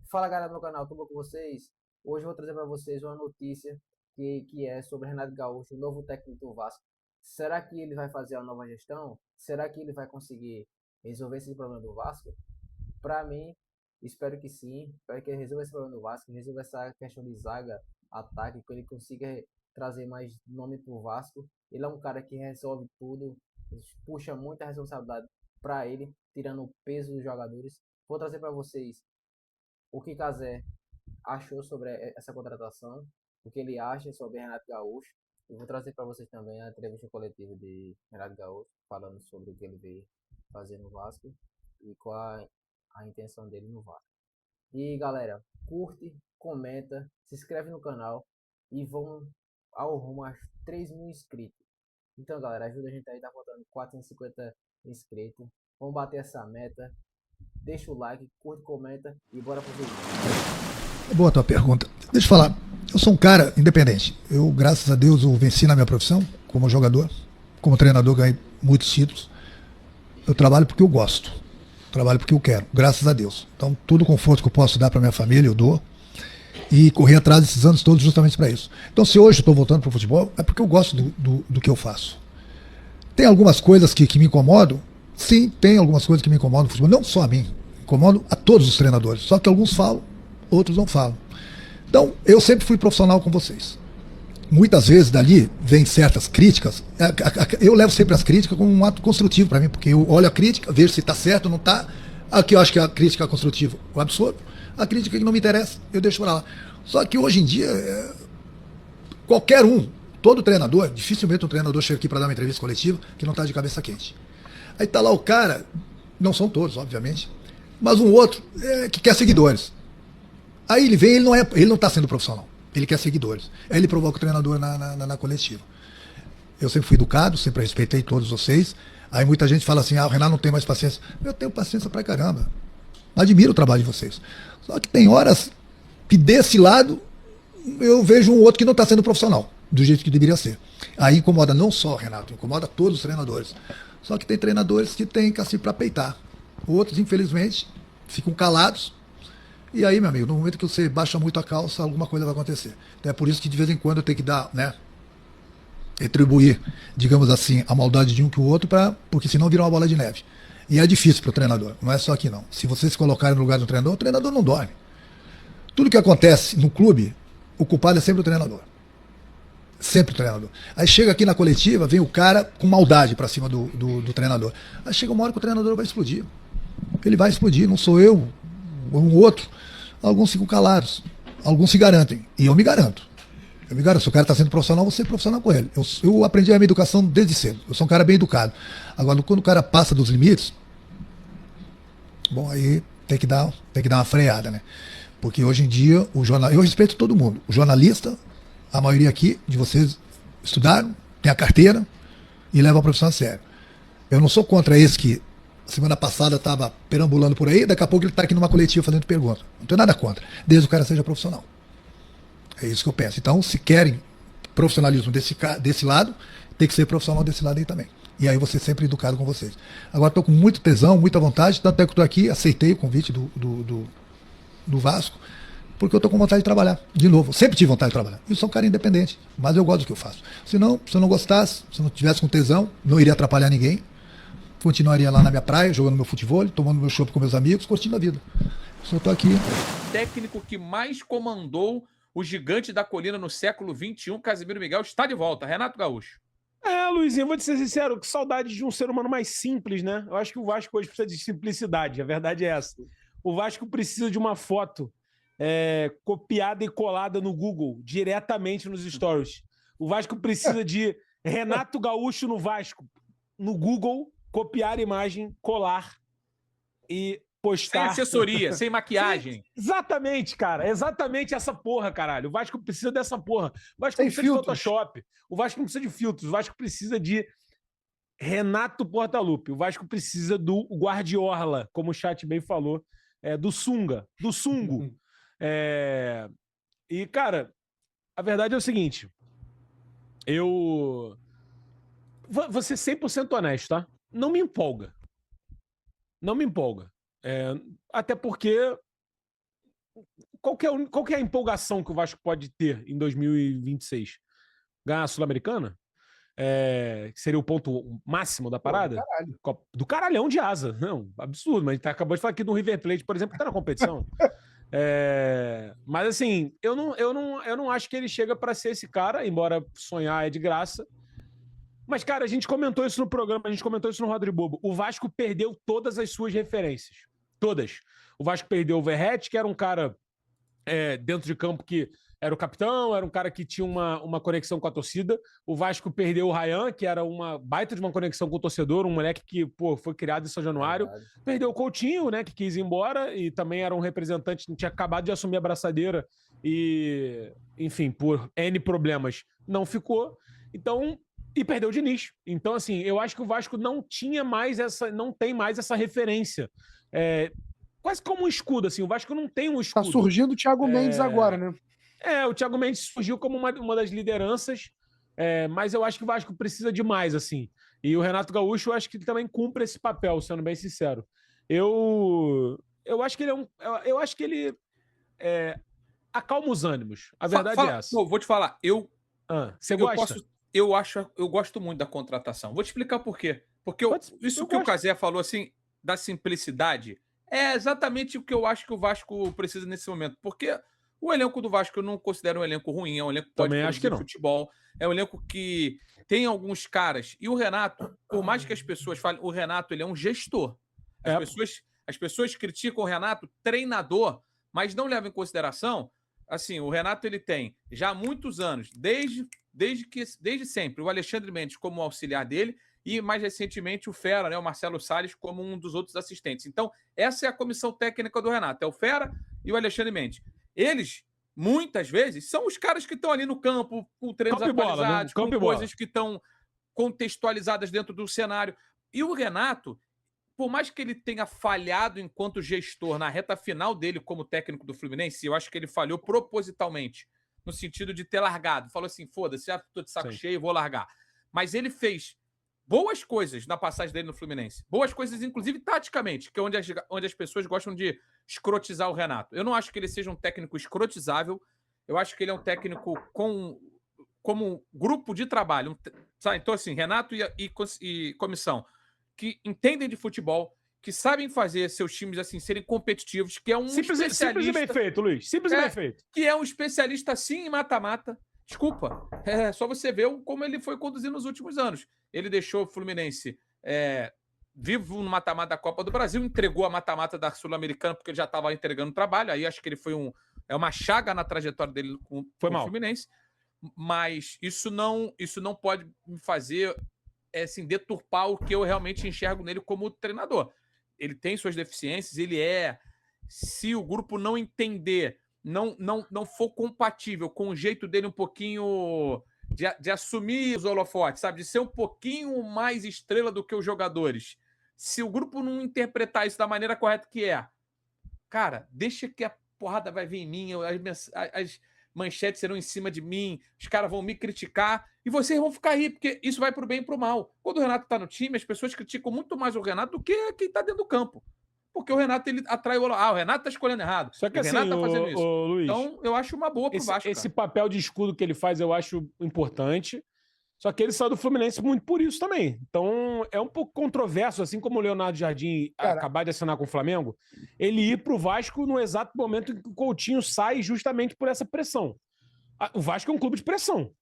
Fala galera do meu canal, tudo bom com vocês? Hoje eu vou trazer para vocês uma notícia que é sobre Renato Gaúcho, o novo técnico do Vasco. Será que ele vai fazer a nova gestão? Será que ele vai conseguir resolver esse problema do Vasco? Para mim, espero que sim. Espero que ele resolva esse problema do Vasco, resolva essa questão de zaga, ataque, que ele consiga trazer mais nome para o Vasco. Ele é um cara que resolve tudo, puxa muita responsabilidade para ele, tirando o peso dos jogadores. Vou trazer para vocês o que Cazé achou sobre essa contratação, o que ele acha sobre Renato Gaúcho. Eu vou trazer para vocês também a entrevista coletiva de Renato Gaúcho, falando sobre o que ele veio fazer no Vasco e qual a intenção dele no Vasco. E galera, curte, comenta, se inscreve no canal e vão ao rumo a 3.000 inscritos. Então galera, ajuda a gente aí, tá faltando 450 inscritos. Vamos bater essa meta. Deixa o like, curte, comenta e bora pro vídeo. É boa a tua pergunta. Deixa eu falar. Eu sou um cara independente. Eu, graças a Deus, eu venci na minha profissão como jogador. Como treinador, ganhei muitos títulos. Eu trabalho porque eu gosto. Trabalho porque eu quero, graças a Deus. Então, todo o conforto que eu posso dar para minha família, eu dou. E corri atrás desses anos todos justamente para isso. Então, se hoje eu estou voltando para o futebol, é porque eu gosto do que eu faço. Tem algumas coisas que me incomodam? Sim, tem algumas coisas que me incomodam no futebol. Não só a mim, incomodam a todos os treinadores. Só que alguns falam, outros não falam. Então, eu sempre fui profissional com vocês. Muitas vezes dali vem certas críticas. Eu levo sempre as críticas como um ato construtivo para mim, porque eu olho a crítica, vejo se está certo ou não está. Aqui eu acho que a crítica é construtiva eu absorvo. A crítica que não me interessa, eu deixo para lá. Só que hoje em dia, qualquer um, todo treinador, dificilmente um treinador chega aqui para dar uma entrevista coletiva que não está de cabeça quente. Aí tá lá o cara, não são todos, obviamente, mas um outro que quer seguidores. Aí ele vem, ele não está sendo profissional. Ele quer seguidores. Aí ele provoca o treinador na coletiva. Eu sempre fui educado, sempre respeitei todos vocês. Aí muita gente fala assim, o Renato não tem mais paciência. Eu tenho paciência pra caramba. Admiro o trabalho de vocês. Só que tem horas que desse lado eu vejo um outro que não está sendo profissional, do jeito que deveria ser. Aí incomoda não só o Renato, incomoda todos os treinadores. Só que tem treinadores que têm assim para peitar. Outros, infelizmente, ficam calados. E aí, meu amigo, no momento que você baixa muito a calça, alguma coisa vai acontecer. Então é por isso que de vez em quando eu tenho que dar, né? Retribuir, digamos assim, a maldade de um que o outro, porque senão vira uma bola de neve. E é difícil para o treinador, não é só aqui não. Se vocês se colocarem no lugar do treinador, o treinador não dorme. Tudo que acontece no clube, o culpado é sempre o treinador. Sempre o treinador. Aí chega aqui na coletiva, vem o cara com maldade para cima do treinador. Aí chega uma hora que o treinador vai explodir. Ele vai explodir, não sou eu, um outro. Alguns ficam calados, alguns se garantem. E eu me garanto. Eu me garanto, se o cara está sendo profissional, eu vou ser profissional com ele. Eu aprendi a minha educação desde cedo. Eu sou um cara bem educado. Agora, quando o cara passa dos limites, bom, aí tem que dar uma freada, né? Porque hoje em dia, eu respeito todo mundo. O jornalista, a maioria aqui de vocês estudaram, tem a carteira e levam a profissão a sério. Eu não sou contra esse que semana passada estava perambulando por aí, daqui a pouco ele está aqui numa coletiva fazendo pergunta. Não tenho nada contra, desde que o cara seja profissional. É isso que eu penso. Então, se querem profissionalismo desse lado, tem que ser profissional desse lado aí também. E aí você sempre educado com vocês. Agora estou com muito tesão, muita vontade, tanto é que estou aqui, aceitei o convite do Vasco, porque eu estou com vontade de trabalhar, de novo. Sempre tive vontade de trabalhar. Eu sou um cara independente, mas eu gosto do que eu faço. Senão, se eu não gostasse, se eu não tivesse com tesão, não iria atrapalhar ninguém. Continuaria lá na minha praia, jogando meu futebol, tomando meu chopp com meus amigos, curtindo a vida. Só estou aqui. Técnico que mais comandou o gigante da colina no século XXI, Casimiro Miguel, está de volta. Renato Gaúcho. Luizinho, vou te ser sincero, que saudade de um ser humano mais simples, né? Eu acho que o Vasco hoje precisa de simplicidade, a verdade é essa. O Vasco precisa de uma foto copiada e colada no Google, diretamente nos stories. O Vasco precisa de Renato Gaúcho no Vasco, no Google, copiar a imagem, colar e postar. Sem assessoria, sem maquiagem. Exatamente, cara. Exatamente essa porra, caralho. O Vasco precisa dessa porra. O Vasco Tem não precisa filtros. de Photoshop. O Vasco não precisa de filtros. O Vasco precisa de Renato Portaluppi. O Vasco precisa do Guardiola, como o chat bem falou, do Sunga, do Sungo. E, cara, a verdade é o seguinte. Eu vou ser 100% honesto, tá? Não me empolga. Não me empolga. Até porque qual que é a empolgação que o Vasco pode ter em 2026? Ganhar a Sul-Americana? Que seria o ponto máximo da parada? Do caralhão de asa. Não, absurdo. Mas a gente acabou de falar aqui do River Plate, por exemplo, que tá na competição. Mas assim, eu não acho que ele chega para ser esse cara, embora sonhar é de graça. Mas, cara, a gente comentou isso no programa, a gente comentou isso no Roda de Bobo. O Vasco perdeu todas as suas referências. Todas. O Vasco perdeu o Verratti, que era um cara dentro de campo que era o capitão, era um cara que tinha uma conexão com a torcida. O Vasco perdeu o Ryan, que era uma baita de uma conexão com o torcedor, um moleque que foi criado em São Januário. Perdeu o Coutinho, né, que quis ir embora e também era um representante, tinha acabado de assumir a braçadeira e, enfim, por N problemas, não ficou. Então, e perdeu o Diniz. Então, assim, eu acho que o Vasco não tem mais essa referência. Quase como um escudo, assim. O Vasco não tem um escudo. Tá surgindo o Thiago Mendes agora, né? O Thiago Mendes surgiu como uma das lideranças, mas eu acho que o Vasco precisa de mais, assim. E o Renato Gaúcho, eu acho que ele também cumpre esse papel, sendo bem sincero. Eu acho que ele eu acho que ele acalma os ânimos. A verdade é essa. Vou te falar, você gosta? Eu gosto muito da contratação. Vou te explicar por quê. Porque o Cazé falou assim, da simplicidade, é exatamente o que eu acho que o Vasco precisa nesse momento. Porque o elenco do Vasco eu não considero um elenco ruim, é um elenco que pode produzir futebol, é um elenco que tem alguns caras. E o Renato, por mais que as pessoas falem, o Renato ele é um gestor. As pessoas criticam o Renato treinador, mas não levam em consideração, assim, o Renato ele tem já há muitos anos, desde sempre, o Alexandre Mendes como auxiliar dele e, mais recentemente, o Fera, né, o Marcelo Salles, como um dos outros assistentes. Então, essa é a comissão técnica do Renato, é o Fera e o Alexandre Mendes. Eles, muitas vezes, são os caras que estão ali no campo, com treinos atualizados, com coisas que estão contextualizadas dentro do cenário. E o Renato, por mais que ele tenha falhado enquanto gestor na reta final dele como técnico do Fluminense, eu acho que ele falhou propositalmente, no sentido de ter largado. Falou assim, foda-se, já tô de saco cheio, vou largar. Mas ele fez boas coisas na passagem dele no Fluminense. Boas coisas, inclusive, taticamente, que é onde as pessoas gostam de escrotizar o Renato. Eu não acho que ele seja um técnico escrotizável. Eu acho que ele é um técnico como um grupo de trabalho. Sabe? Então, assim, Renato e comissão que entendem de futebol, que sabem fazer seus times assim serem competitivos, que é um especialista... Simples e bem feito, Luiz. Simples e bem feito. Que é um especialista, sim, em mata-mata. Desculpa. É só você ver como ele foi conduzido nos últimos anos. Ele deixou o Fluminense vivo no mata-mata da Copa do Brasil, entregou a mata-mata da Sul-Americana porque ele já estava entregando trabalho. Aí acho que ele foi uma chaga na trajetória dele com o Fluminense. Mas isso não pode me fazer assim, deturpar o que eu realmente enxergo nele como treinador. Ele tem suas deficiências, se o grupo não entender, não for compatível com o jeito dele um pouquinho de assumir os holofotes, sabe? De ser um pouquinho mais estrela do que os jogadores. Se o grupo não interpretar isso da maneira correta que cara, deixa que a porrada vai vir em mim, as manchetes serão em cima de mim, os caras vão me criticar e vocês vão ficar aí, porque isso vai pro bem e pro mal. Quando o Renato tá no time, as pessoas criticam muito mais o Renato do que quem tá dentro do campo. Porque o Renato, ele atrai o Renato tá escolhendo errado. Só que o assim, Renato tá fazendo isso. Luiz, então, eu acho uma boa pro Vasco. Esse papel de escudo que ele faz, eu acho importante. Só que ele saiu do Fluminense muito por isso também. Então, é um pouco controverso, assim como o Leonardo Jardim acabar de assinar com o Flamengo, ele ir pro Vasco no exato momento em que o Coutinho sai justamente por essa pressão. O Vasco é um clube de pressão.